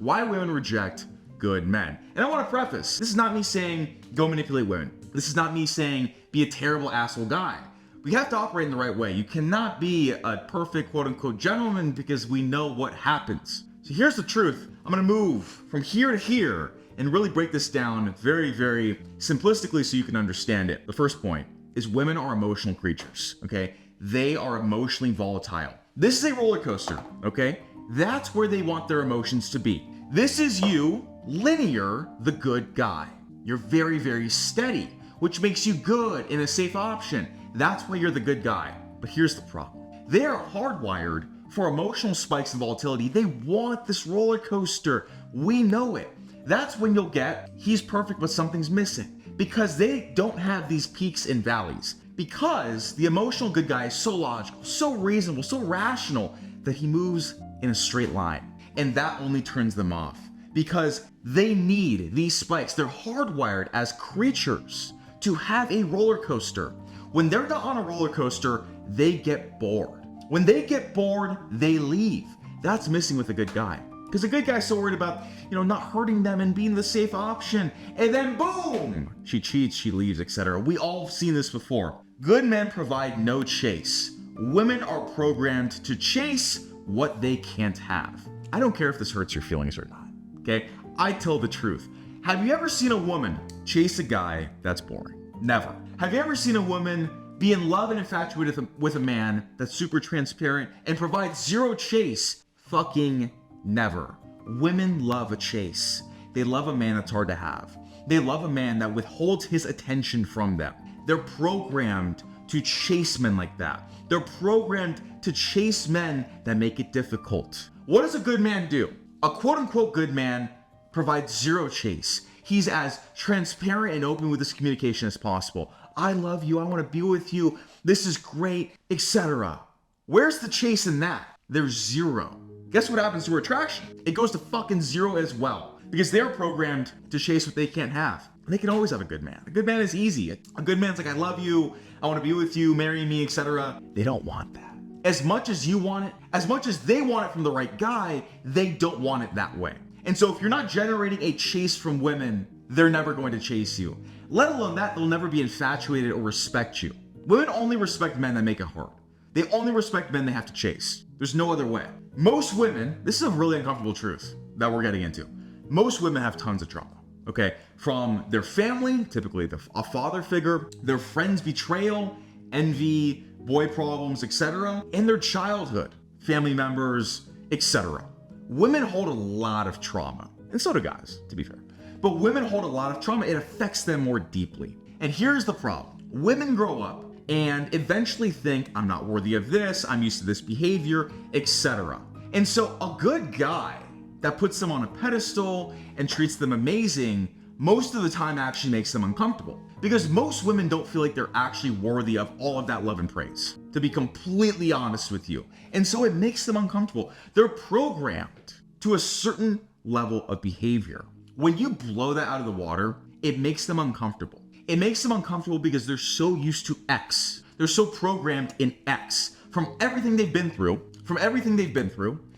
Why women reject good men. And I want to preface, this is not me saying go manipulate women. This is not me saying be a terrible asshole guy. We have to operate in the right way. You cannot be a perfect quote unquote gentleman because we know what happens. So here's the truth. I'm going to move from here to here and really break this down very, very simplistically so you can understand it. The first point is women are emotional creatures, okay? They are emotionally volatile. This is a roller coaster, okay? That's where they want their emotions to be. This is you, linear, the good guy. You're very, very steady, which makes you good and a safe option. That's why you're the good guy. But here's the problem. They are hardwired for emotional spikes and volatility. They want this roller coaster. We know it. That's when you'll get, he's perfect, but something's missing. Because they don't have these peaks and valleys. Because the emotional good guy is so logical, so reasonable, so rational that he moves in a straight line. And that only turns them off. Because they need these spikes. They're hardwired as creatures to have a roller coaster. When they're not on a roller coaster, they get bored. When they get bored, they leave. That's missing with a good guy. Because a good guy's so worried about, not hurting them and being the safe option. And then boom, she cheats, she leaves, etc. We all have seen this before. Good men provide no chase. Women are programmed to chase what they can't have. I don't care if this hurts your feelings or not, okay? I tell the truth. Have you ever seen a woman chase a guy that's boring? Never. Have you ever seen a woman be in love and infatuated with a man that's super transparent and provides zero chase? Fucking never. Women love a chase. They love a man that's hard to have. They love a man that withholds his attention from them. They're programmed to chase men like that. They're programmed to chase men that make it difficult. What does a good man do? A quote unquote good man provides zero chase. He's as transparent and open with his communication as possible. I love you, I want to be with you, this is great, etc. Where's the chase in that? There's zero. Guess what happens to attraction? It goes to fucking zero as well. Because they're programmed to chase what they can't have. They can always have a good man. A good man is easy. A good man's like, I love you, I want to be with you, marry me, etc. They don't want that. As much as you want it, as much as they want it from the right guy, they don't want it that way. And so if you're not generating a chase from women, they're never going to chase you. Let alone that, they'll never be infatuated or respect you. Women only respect men that make it hard. They only respect men they have to chase. There's no other way. Most women, this is a really uncomfortable truth that we're getting into. Most women have tons of trauma, okay? From their family, typically a father figure, their friends' betrayal, envy, boy problems, etc., and their childhood, family members, etc. Women hold a lot of trauma, and so do guys, to be fair. But women hold a lot of trauma. It affects them more deeply. And here's the problem. Women grow up and eventually think, I'm not worthy of this, I'm used to this behavior, etc. And so a good guy that puts them on a pedestal and treats them amazing, most of the time actually makes them uncomfortable. Because most women don't feel like they're actually worthy of all of that love and praise, to be completely honest with you. And so it makes them uncomfortable. They're programmed to a certain level of behavior. When you blow that out of the water, it makes them uncomfortable. It makes them uncomfortable because they're so used to X. They're so programmed in X from everything they've been through,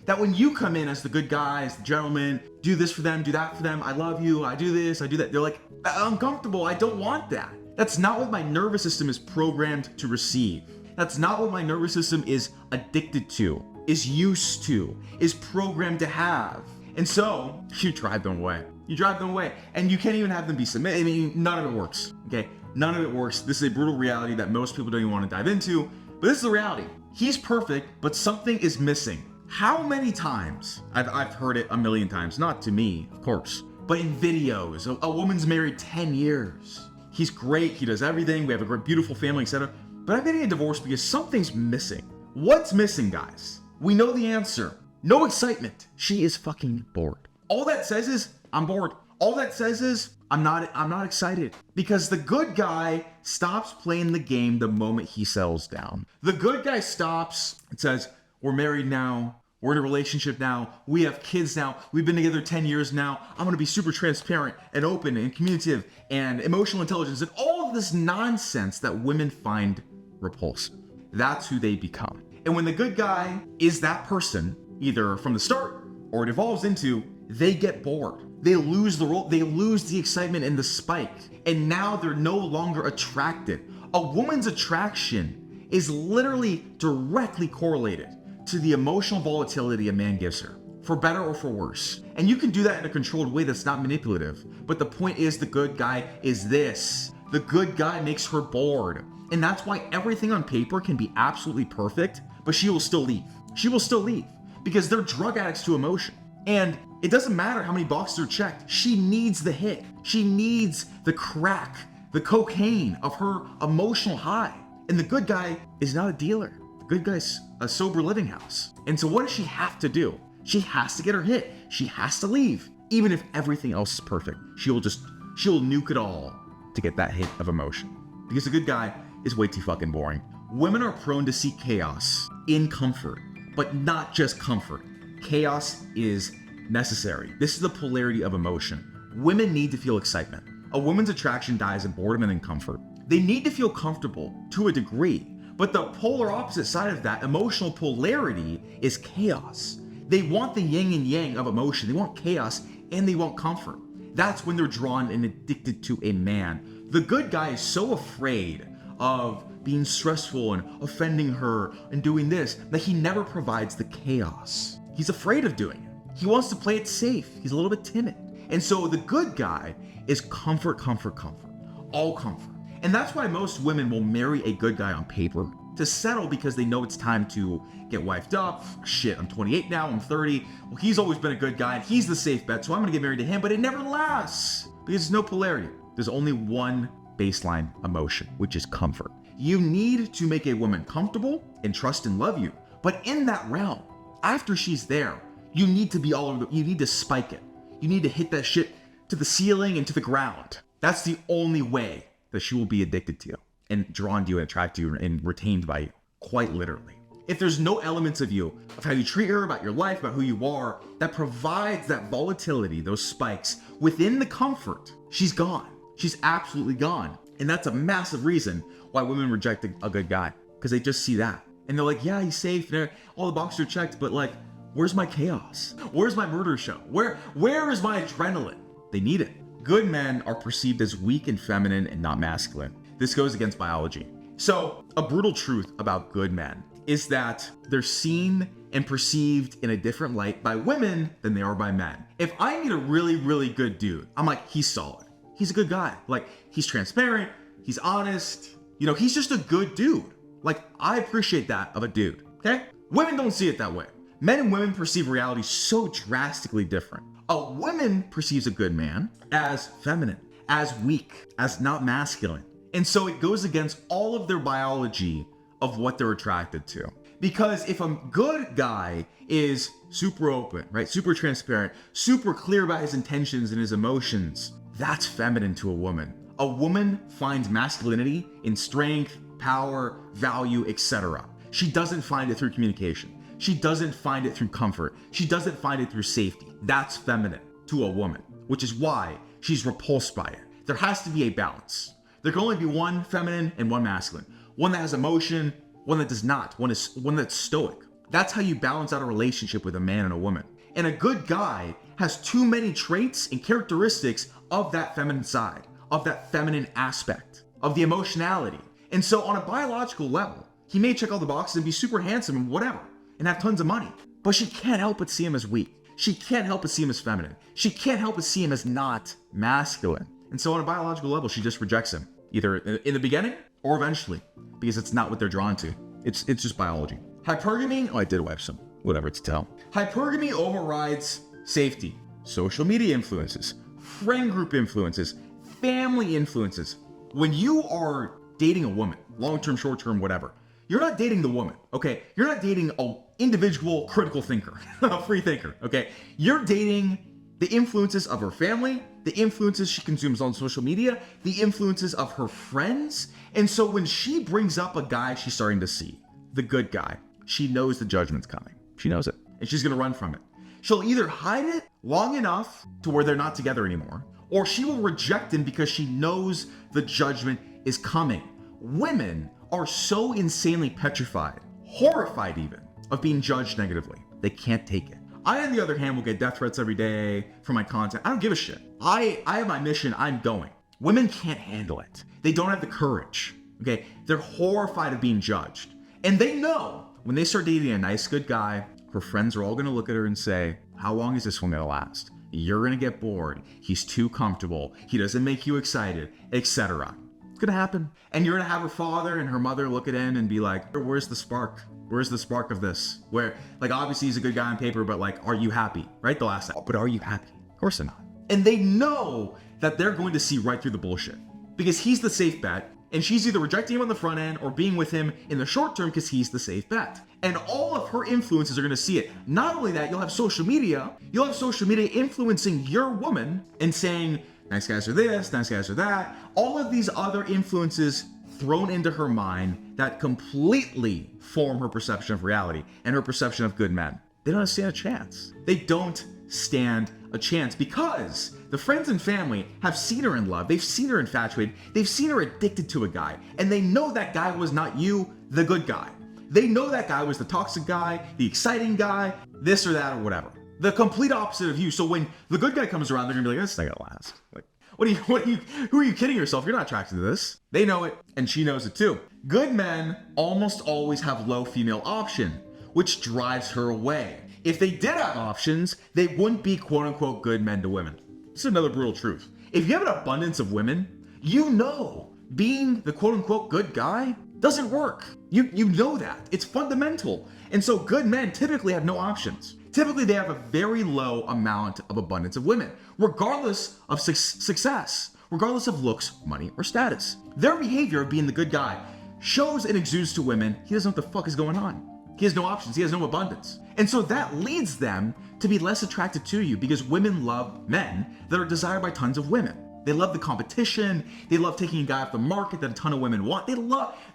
that when you come in as the good guy, as the gentleman, do this for them, do that for them, I love you, I do this, I do that, they're like, uncomfortable, I don't want that. That's not what my nervous system is programmed to receive. That's not what my nervous system is addicted to, is used to, is programmed to have. And so, you drive them away. You drive them away, and you can't even have them be submitted. I mean, none of it works, okay? None of it works. This is a brutal reality that most people don't even want to dive into, but this is the reality. He's perfect, but something is missing. How many times, I've heard it a million times, not to me, of course, but in videos, a woman's married 10 years. He's great, he does everything, we have a great, beautiful family, etc. But I'm getting a divorce because something's missing. What's missing, guys? We know the answer. No excitement. She is fucking bored. All that says is, I'm bored. All that says is, I'm not excited. Because the good guy stops playing the game the moment he settles down. The good guy stops and says, we're married now, we're in a relationship now, we have kids now, we've been together 10 years now, I'm gonna be super transparent and open and communicative and emotional intelligence and all of this nonsense that women find repulsive. That's who they become. And when the good guy is that person, either from the start or it evolves into, they get bored. They lose the role, they lose the excitement and the spike. And now they're no longer attracted. A woman's attraction is literally directly correlated to the emotional volatility a man gives her, for better or for worse. And you can do that in a controlled way that's not manipulative. But the point is, the good guy is this. The good guy makes her bored. And that's why everything on paper can be absolutely perfect, but she will still leave. She will still leave because they're drug addicts to emotion. And it doesn't matter how many boxes are checked. She needs the hit. She needs the crack, the cocaine of her emotional high. And the good guy is not a dealer. The good guy's a sober living house. And so what does she have to do? She has to get her hit. She has to leave. Even if everything else is perfect, she'll nuke it all to get that hit of emotion. Because the good guy is way too fucking boring. Women are prone to seek chaos in comfort, but not just comfort. Chaos is necessary. This is the polarity of emotion. Women need to feel excitement. A woman's attraction dies in boredom and in comfort. They need to feel comfortable to a degree, but the polar opposite side of that, emotional polarity, is chaos. They want the yin and yang of emotion. They want chaos and they want comfort. That's when they're drawn and addicted to a man. The good guy is so afraid of being stressful and offending her and doing this that he never provides the chaos. He's afraid of doing it. He wants to play it safe. He's a little bit timid. And so the good guy is comfort, comfort, comfort. All comfort. And that's why most women will marry a good guy on paper to settle, because they know it's time to get wifed up. Shit, I'm 28 now, I'm 30. Well, he's always been a good guy and he's the safe bet, so I'm gonna get married to him, but it never lasts because there's no polarity. There's only one baseline emotion, which is comfort. You need to make a woman comfortable and trust and love you. But in that realm, after she's there, you need to be all over you need to spike it. You need to hit that shit to the ceiling and to the ground. That's the only way that she will be addicted to you and drawn to you and attracted to you and retained by you, quite literally. If there's no elements of you, of how you treat her, about your life, about who you are, that provides that volatility, those spikes within the comfort, she's gone. She's absolutely gone. And that's a massive reason why women reject a good guy, because they just see that. And they're like, yeah, he's safe, all the boxes are checked, but like, where's my chaos? Where's my murder show? Where is my adrenaline? They need it. Good men are perceived as weak and feminine and not masculine. This goes against biology. So a brutal truth about good men is that they're seen and perceived in a different light by women than they are by men. If I meet a really, really good dude, I'm like, he's solid. He's a good guy. Like, he's transparent. He's honest. He's just a good dude. Like, I appreciate that of a dude, okay? Women don't see it that way. Men and women perceive reality so drastically different. A woman perceives a good man as feminine, as weak, as not masculine. And so it goes against all of their biology of what they're attracted to. Because if a good guy is super open, right? Super transparent, super clear about his intentions and his emotions, that's feminine to a woman. A woman finds masculinity in strength, power, value, etc. She doesn't find it through communication. She doesn't find it through comfort. She doesn't find it through safety. That's feminine to a woman, which is why she's repulsed by it. There has to be a balance. There can only be one feminine and one masculine. One that has emotion, one that does not, one that's stoic. That's how you balance out a relationship with a man and a woman. And a good guy has too many traits and characteristics of that feminine side, of that feminine aspect, of the emotionality. And so on a biological level, he may check all the boxes and be super handsome and whatever, and have tons of money. But she can't help but see him as weak. She can't help but see him as feminine. She can't help but see him as not masculine. And so on a biological level, she just rejects him, either in the beginning or eventually, because it's not what they're drawn to. It's just biology. Hypergamy, I did wipe some, whatever to tell. Hypergamy overrides safety, social media influences, friend group influences, family influences. When you are dating a woman, long-term, short-term, whatever, you're not dating the woman, okay? You're not dating an individual critical thinker, a free thinker, okay? You're dating the influences of her family, the influences she consumes on social media, the influences of her friends. And so when she brings up a guy she's starting to see, the good guy, she knows the judgment's coming. She knows it, and she's gonna run from it. She'll either hide it long enough to where they're not together anymore, or she will reject him because she knows the judgment is coming. Women are so insanely petrified, horrified even, of being judged negatively. They can't take it. I, on the other hand, will get death threats every day for my content. I don't give a shit. I have my mission. I'm going. Women can't handle it. They don't have the courage. Okay? They're horrified of being judged. And they know when they start dating a nice, good guy, her friends are all going to look at her and say, how long is this one going to last? You're going to get bored. He's too comfortable. He doesn't make you excited, etc. It's going to happen. And you're going to have her father and her mother look at him and be like, where's the spark? Where's the spark of this? Where, like, obviously he's a good guy on paper, but like, are you happy? Right? They'll ask that. But are you happy? Of course they're not. And they know that they're going to see right through the bullshit because he's the safe bet. And she's either rejecting him on the front end or being with him in the short term because he's the safe bet. And all of her influences are going to see it. Not only that, you'll have social media influencing your woman and saying, nice guys are this, nice guys are that. All of these other influences thrown into her mind that completely form her perception of reality and her perception of good men. They don't stand a chance. They don't stand a chance because the friends and family have seen her in love. They've seen her infatuated. They've seen her addicted to a guy. And they know that guy was not you, the good guy. They know that guy was the toxic guy, the exciting guy, this or that or whatever. The complete opposite of you. So when the good guy comes around, they're gonna be like, this is not gonna last. Like, who are you kidding yourself? You're not attracted to this. They know it, and she knows it too. Good men almost always have low female option, which drives her away. If they did have options, they wouldn't be quote unquote good men to women. This is another brutal truth. If you have an abundance of women, you know being the quote unquote good guy doesn't work. You know that. It's fundamental. And so good men typically have no options. Typically they have a very low amount of abundance of women, regardless of success, regardless of looks, money, or status. Their behavior of being the good guy shows and exudes to women he doesn't know what the fuck is going on. He has no options. He has no abundance. And so that leads them to be less attracted to you because women love men that are desired by tons of women. They love the competition. They love taking a guy off the market that a ton of women want.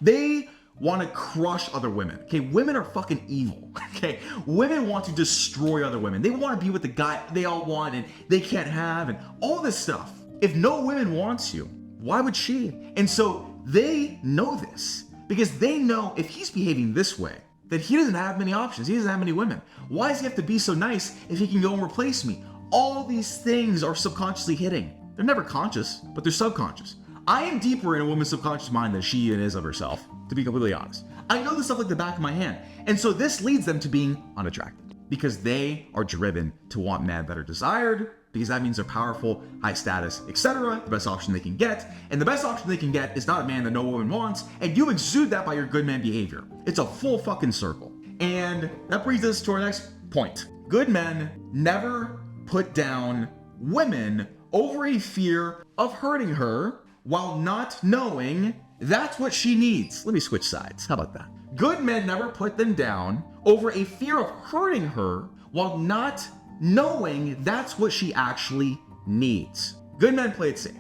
They want to crush other women. Okay, women are fucking evil. Okay, women want to destroy other women. They want to be with the guy they all want and they can't have and all this stuff. If no woman wants you, why would she? And so they know this because they know if he's behaving this way, that he doesn't have many options. He doesn't have many women. Why does he have to be so nice if he can go and replace me? All these things are subconsciously hitting. They're never conscious, but they're subconscious. I am deeper in a woman's subconscious mind than she is of herself, to be completely honest. I know this stuff like the back of my hand. And so this leads them to being unattractive because they are driven to want men that are desired because that means they're powerful, high status, etc. The best option they can get. And the best option they can get is not a man that no woman wants. And you exude that by your good man behavior. It's a full fucking circle. And that brings us to our next point. Good men never put down women over a fear of hurting her while not knowing that's what she needs. Let me switch sides. How about that? Good men never put them down over a fear of hurting her while not knowing that's what she actually needs. Good men play it safe.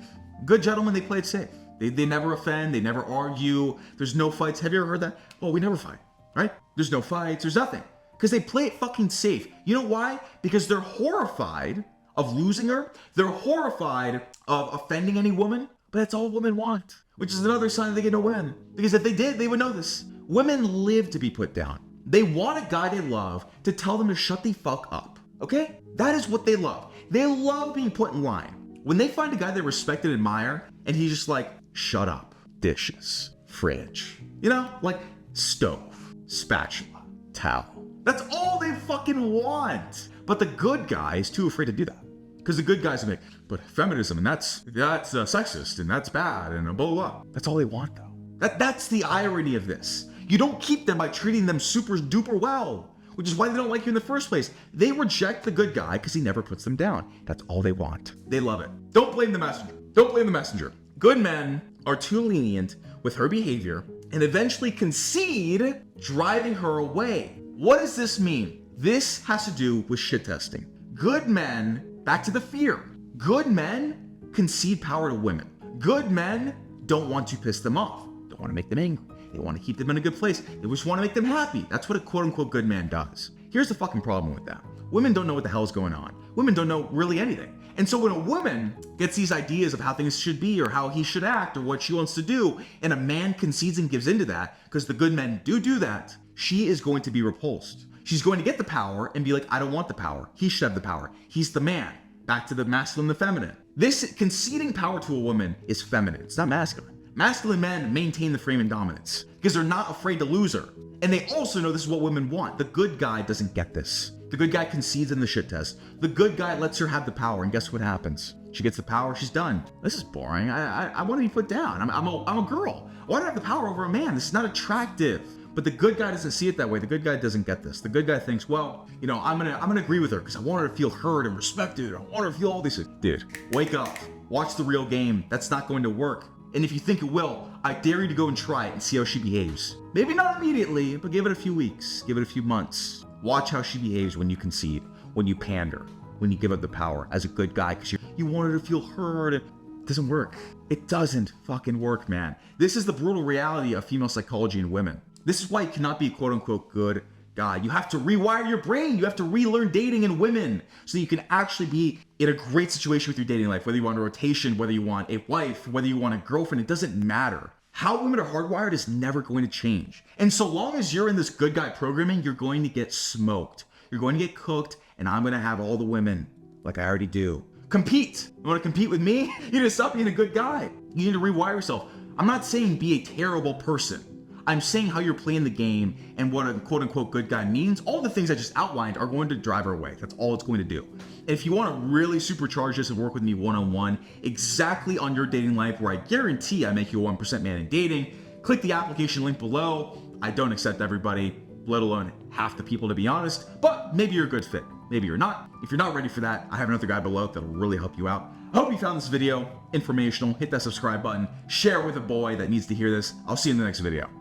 Good gentlemen, they play it safe. They never offend, they never argue. There's no fights. Have you ever heard that? Well, we never fight, right? There's no fights, there's nothing. Because they play it fucking safe. You know why? Because they're horrified of losing her. They're horrified of offending any woman, but that's all women want, which is another sign that they get no win. Because if they did, they would know this. Women live to be put down. They want a guy they love to tell them to shut the fuck up. Okay? That is what they love. They love being put in line. When they find a guy they respect and admire, and he's just like, shut up, dishes, fridge, you know, like stove, spatula, towel. That's all they fucking want. But the good guy is too afraid to do that. Because the good guys are like, but feminism, and that's sexist, and that's bad, and blah, blah, blah. That's all they want, though. That's the irony of this. You don't keep them by treating them super duper well, which is why they don't like you in the first place. They reject the good guy because he never puts them down. That's all they want. They love it. Don't blame the messenger. Don't blame the messenger. Good men are too lenient with her behavior and eventually concede, driving her away. What does this mean? This has to do with shit testing. Good men, back to the fear. Good men concede power to women. Good men don't want to piss them off. Don't want to make them angry. They want to keep them in a good place. They just want to make them happy. That's what a quote unquote good man does. Here's the fucking problem with that. Women don't know what the hell's going on. Women don't know really anything. And so when a woman gets these ideas of how things should be or how he should act or what she wants to do, and a man concedes and gives into that, because the good men do that, she is going to be repulsed. She's going to get the power and be like, I don't want the power. He should have the power. He's the man. Back to the masculine and the feminine. This conceding power to a woman is feminine. It's not masculine. Masculine men maintain the frame and dominance because they're not afraid to lose her. And they also know this is what women want. The good guy doesn't get this. The good guy concedes in the shit test. The good guy lets her have the power, and guess what happens? She gets the power, she's done. This is boring. I want to be put down. I'm a girl. Why do I have the power over a man? This is not attractive. But the good guy doesn't see it that way. The good guy doesn't get this. The good guy thinks, well, you know, I'm gonna agree with her because I want her to feel heard and respected. I want her to feel all these things. Dude, wake up. Watch the real game. That's not going to work. And if you think it will, I dare you to go and try it and see how she behaves. Maybe not immediately, but give it a few weeks, give it a few months. Watch how she behaves when you concede, when you pander, when you give up the power as a good guy because you want her to feel heard. It doesn't work. It doesn't fucking work, man. This is the brutal reality of female psychology in women. This is why you cannot be a quote unquote good guy. You have to rewire your brain. You have to relearn dating in women so you can actually be in a great situation with your dating life, whether you want a rotation, whether you want a wife, whether you want a girlfriend, it doesn't matter. How women are hardwired is never going to change. And so long as you're in this good guy programming, you're going to get smoked. You're going to get cooked, and I'm going to have all the women like I already do. Compete. You want to compete with me? You need to stop being a good guy. You need to rewire yourself. I'm not saying be a terrible person. I'm saying how you're playing the game and what a quote unquote good guy means. All the things I just outlined are going to drive her away. That's all it's going to do. And if you want to really supercharge this and work with me one-on-one, exactly on your dating life, where I guarantee I make you a 1% man in dating, click the application link below. I don't accept everybody, let alone half the people, to be honest, but maybe you're a good fit. Maybe you're not. If you're not ready for that, I have another guy below that'll really help you out. I hope you found this video informational. Hit that subscribe button. Share it with a boy that needs to hear this. I'll see you in the next video.